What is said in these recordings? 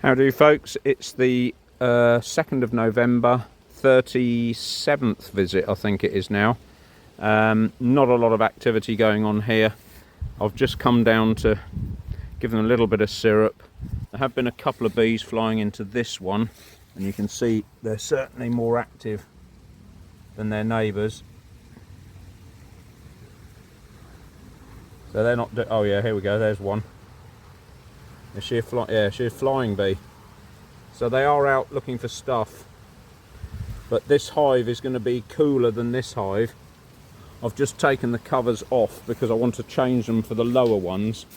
How do folks? It's the 2nd of November, 37th visit I think it is now. Not a lot of activity going on here. I've just come down to give them a little bit of syrup. There have been a couple of bees flying into this one, and you can see they're certainly more active than their neighbours. So they're not oh yeah, here we go, there's one. Is she a yeah, she's a flying bee. So they are out looking for stuff. But this hive is going to be cooler than this hive. I've just taken the covers off because I want to change them for the lower ones.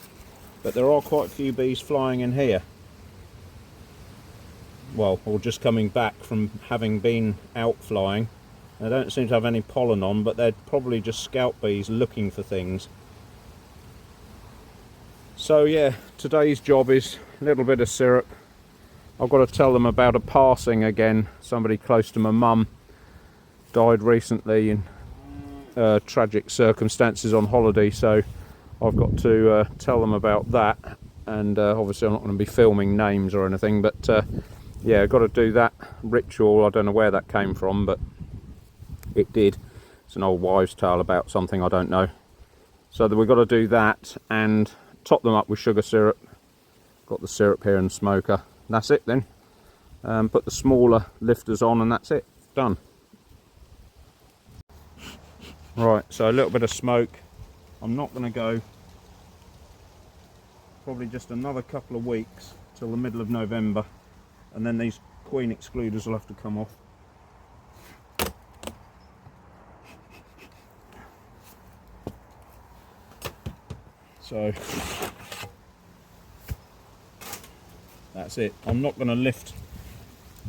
But there are quite a few bees flying in here. Well, or just coming back from having been out flying. They don't seem to have any pollen on, but they're probably just scout bees looking for things. So yeah, today's job is a little bit of syrup. I've got to tell them about a passing again. Somebody close to my mum died recently in tragic circumstances on holiday, so I've got to tell them about that. And obviously I'm not going to be filming names or anything, but yeah, I've got to do that ritual. I don't know where that came from, but it did. It's an old wives' tale about something, I don't know. So we've got to do that and top them up with sugar syrup. Got the syrup here and smoker. That's it then. Put the smaller lifters on and that's it. Done. Right, so a little bit of smoke. I'm not going to go probably just another couple of weeks till the middle of November, and then these queen excluders will have to come off. So that's it. I'm not going to lift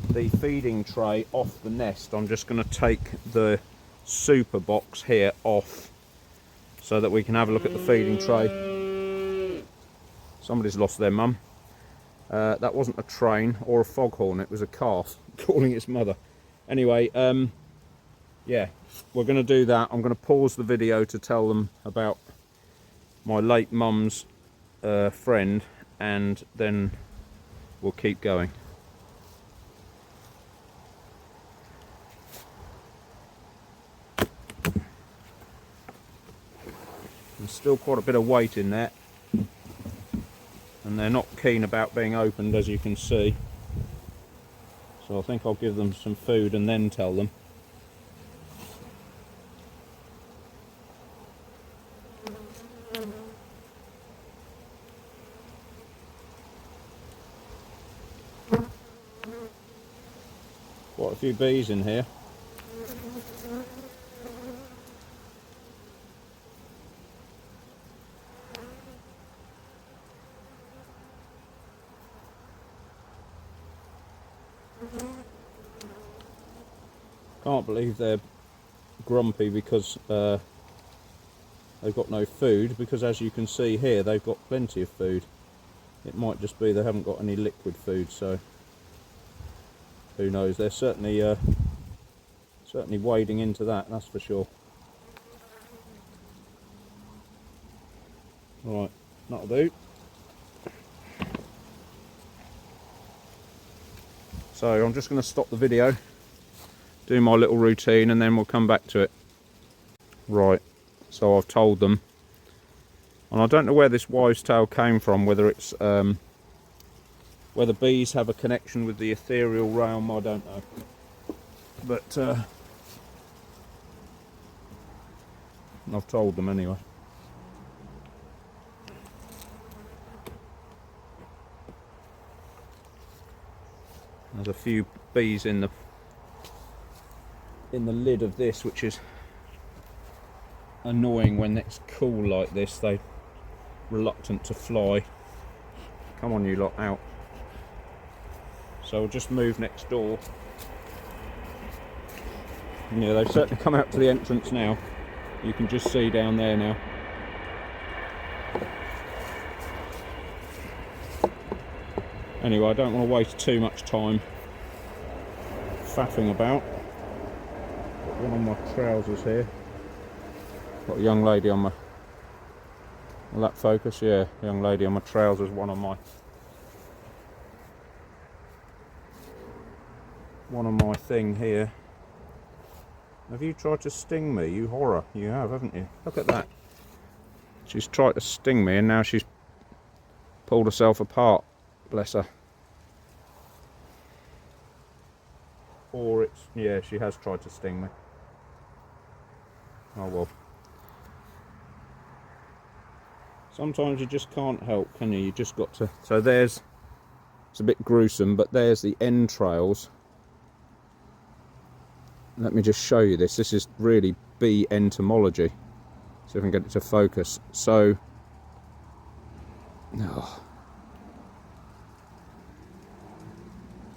the feeding tray off the nest. I'm just going to take the super box here off so that we can have a look at the feeding tray. Somebody's lost their mum. That wasn't a train or a foghorn, it was a calf calling its mother. Anyway, yeah, we're going to do that. I'm going to pause the video to tell them about my late mum's friend, and then we'll keep going. There's still quite a bit of weight in there, and they're not keen about being opened, as you can see. So I think I'll give them some food and then tell them. Quite a few bees in here. Can't believe they're grumpy because they've got no food, because as you can see here they've got plenty of food. It might just be they haven't got any liquid food, so who knows. They're certainly certainly wading into that, that's for sure. Right, that'll do. So I'm just going to stop the video, do my little routine, and then we'll come back to it. Right, so I've told them, and I don't know where this wives' tale came from, whether it's whether bees have a connection with the ethereal realm, I don't know. But I've told them anyway. There's a few bees in the lid of this, which is annoying when it's cool like this. They're reluctant to fly. Come on, you lot, out. So we'll just move next door. Yeah, they've certainly come out to the entrance now. You can just see down there now. Anyway, I don't want to waste too much time faffing about. Got one on my trousers here. Got a young lady on my... Will that focus? Yeah, young lady on my trousers, one on my one of my thing here. Have you tried to sting me, you horror? You have, haven't you? Look at that. She's tried to sting me and now she's pulled herself apart. Bless her. Or it's, yeah, she has tried to sting me. Oh well. Sometimes you just can't help, can you? You just got to. So there's, it's a bit gruesome, but there's the entrails. Let me just show you this. This is really bee entomology. See if I can get it to focus. So, oh,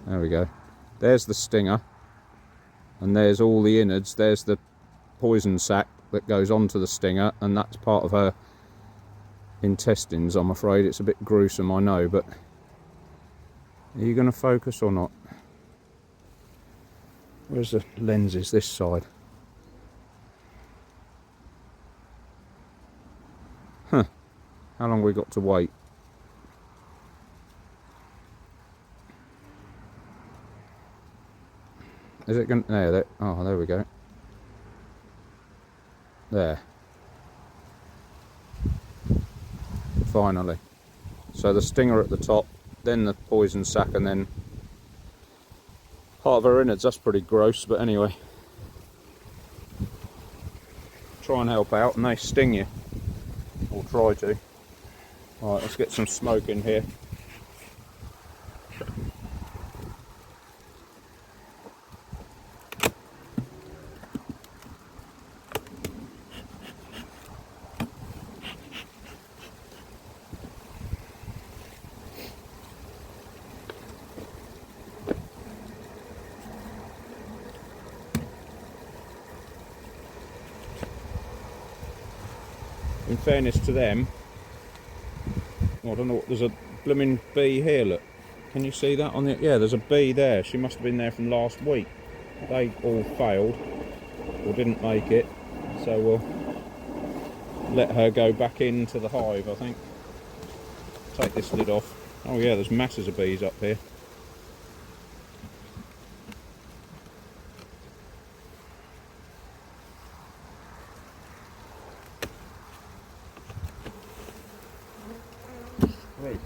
there we go. There's the stinger, and there's all the innards. There's the poison sac that goes onto the stinger, and that's part of her intestines. I'm afraid it's a bit gruesome, I know, but are you going to focus or not? Where's the lenses? This side. Huh. How long have we got to wait? Is it going to... There. Oh, there we go. There. Finally. So the stinger at the top, then the poison sac, and then part of her innards. That's pretty gross, but anyway. Try and help out and they sting you. Or try to. Alright, let's get some smoke in here. In fairness to them, I don't know what, there's a blooming bee here, look. Can you see that on the, yeah, there's a bee there. She must have been there from last week. They all failed, or didn't make it, so we'll let her go back into the hive, I think. Take this lid off. Oh yeah, there's masses of bees up here. Right,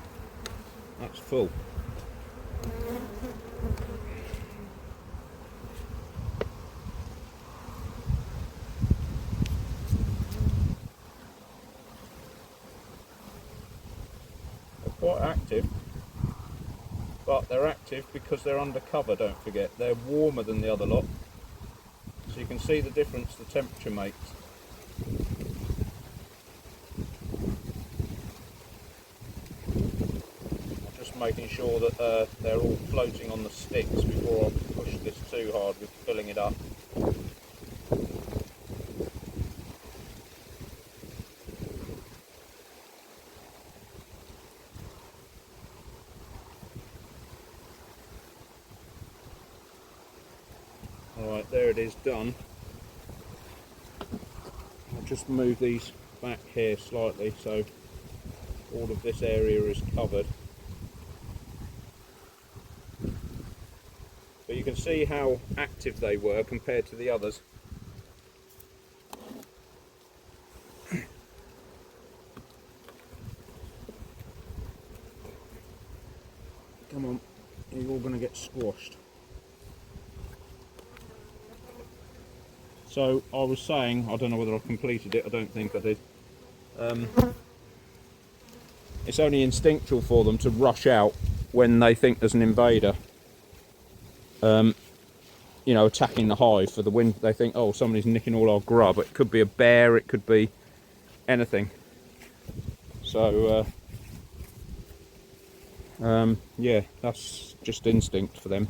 that's full. They're quite active, but they're active because they're under cover, don't forget. They're warmer than the other lot, so you can see the difference the temperature makes. Making sure that they're all floating on the sticks before I push this too hard with filling it up. Alright, there it is, done. I'll just move these back here slightly so all of this area is covered. But you can see how active they were compared to the others. Come on, you're all going to get squashed. So I was saying, I don't know whether I've completed it, I don't think I did. It's only instinctual for them to rush out when they think there's an invader. You know, attacking the hive for the wind. They think, oh, somebody's nicking all our grub. It could be a bear, it could be anything. So, yeah, that's just instinct for them.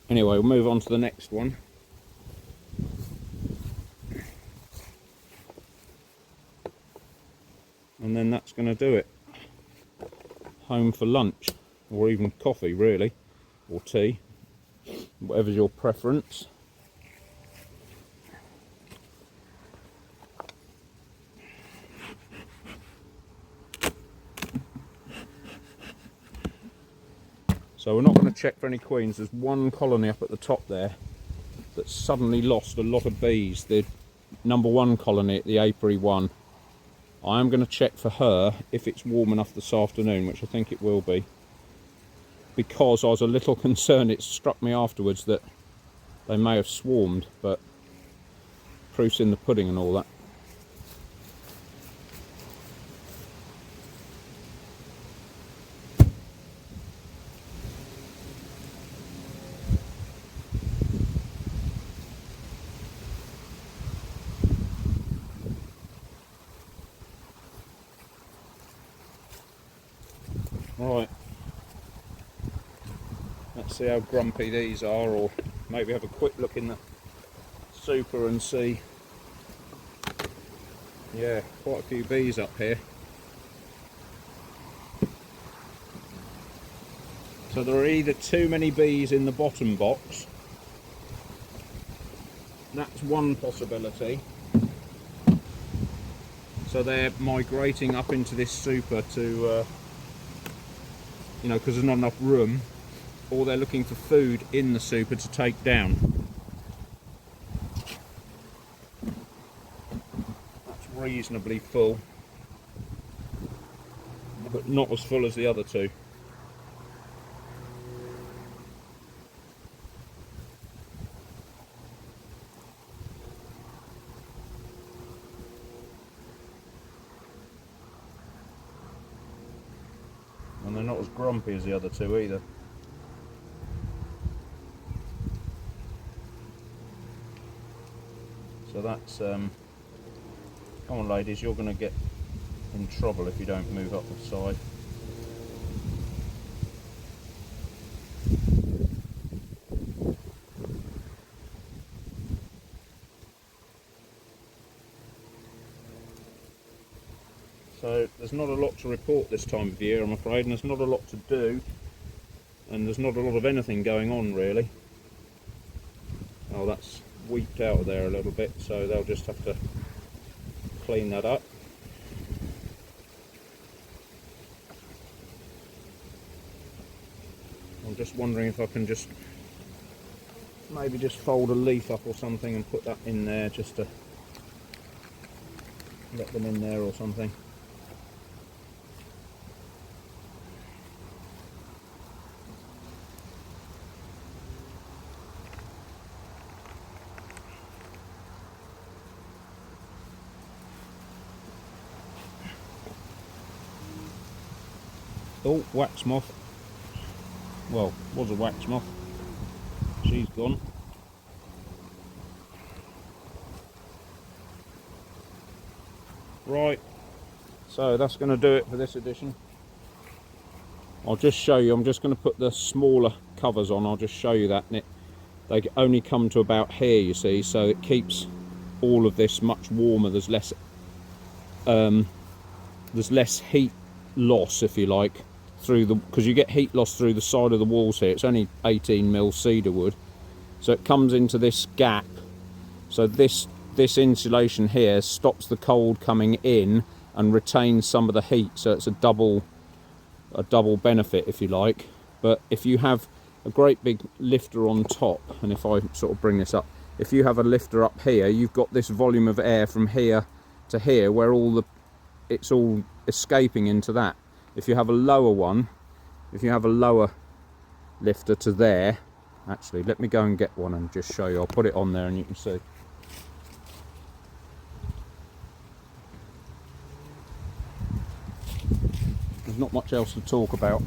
Anyway, we'll move on to the next one. And then that's going to do it. Home for lunch, or even coffee, really, or tea. Whatever's your preference. So we're not going to check for any queens. There's one colony up at the top there that suddenly lost a lot of bees. The number 1 colony at the Apiary 1. I am going to check for her if it's warm enough this afternoon, which I think it will be. Because I was a little concerned, it struck me afterwards that they may have swarmed, but proof's in the pudding and all that. Right, let's see how grumpy these are, or maybe have a quick look in the super and see. Yeah, quite a few bees up here. So there are either too many bees in the bottom box. That's one possibility. So they're migrating up into this super to you know, because there's not enough room, or they're looking for food in the super to take down. That's reasonably full, but not as full as the other two. And they're not as grumpy as the other two either. So that's, come on ladies, you're going to get in trouble if you don't move up the side. So there's not a lot to report this time of year, I'm afraid, and there's not a lot to do, and there's not a lot of anything going on really. Oh, that's weeped out of there a little bit, so they'll just have to clean that up. I'm just wondering if I can just maybe just fold a leaf up or something and put that in there, just to let them in there or something. Oh, wax moth. Well, was a wax moth. She's gone. Right, so that's going to do it for this edition. I'll just show you, I'm just going to put the smaller covers on, I'll just show you that. And they only come to about here, you see, so it keeps all of this much warmer. There's less heat loss, if you like, through the, because you get heat loss through the side of the walls here. It's only 18mm cedar wood, so it comes into this gap. So this insulation here stops the cold coming in and retains some of the heat, so it's a double benefit, if you like. But if you have a great big lifter on top, and if I sort of bring this up, if you have a lifter up here, you've got this volume of air from here to here where it's all escaping into that. If you have a lower one, if you have a lower lifter to there, actually let me go and get one and just show you. I'll put it on there and you can see. There's not much else to talk about.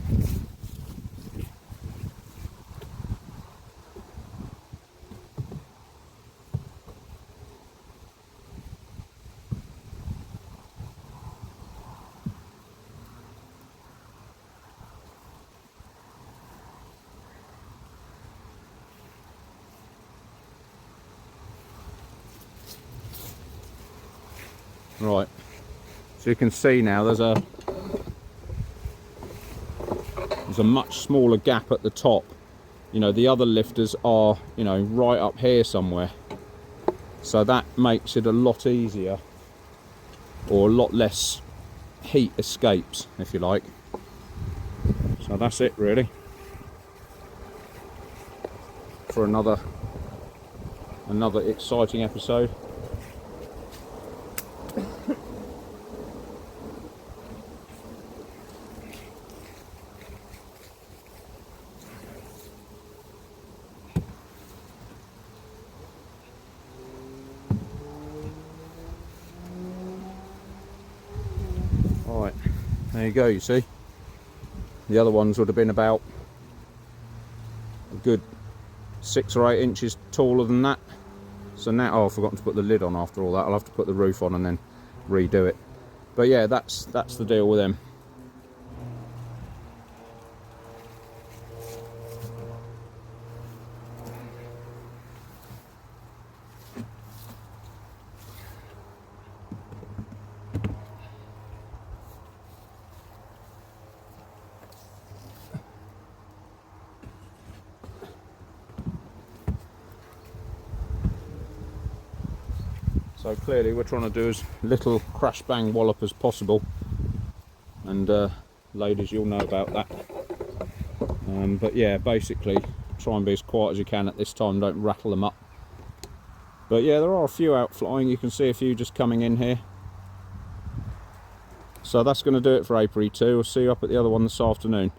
Right, so you can see now there's a much smaller gap at the top. You know, the other lifters are, you know, right up here somewhere, so that makes it a lot easier, or a lot less heat escapes, if you like. So that's it really. for another exciting episode. Right, there you go, you see. The other ones would have been about a good 6 or 8 inches taller than that. So now, oh, I've forgotten to put the lid on after all that. I'll have to put the roof on and then redo it. But yeah, that's the deal with them. So clearly we're trying to do as little crash bang wallop as possible, and ladies, you'll know about that. But yeah, basically try and be as quiet as you can at this time, don't rattle them up. But yeah, there are a few out flying. You can see a few just coming in here. So that's going to do it for Apiary 2. I'll see you up at the other one this afternoon.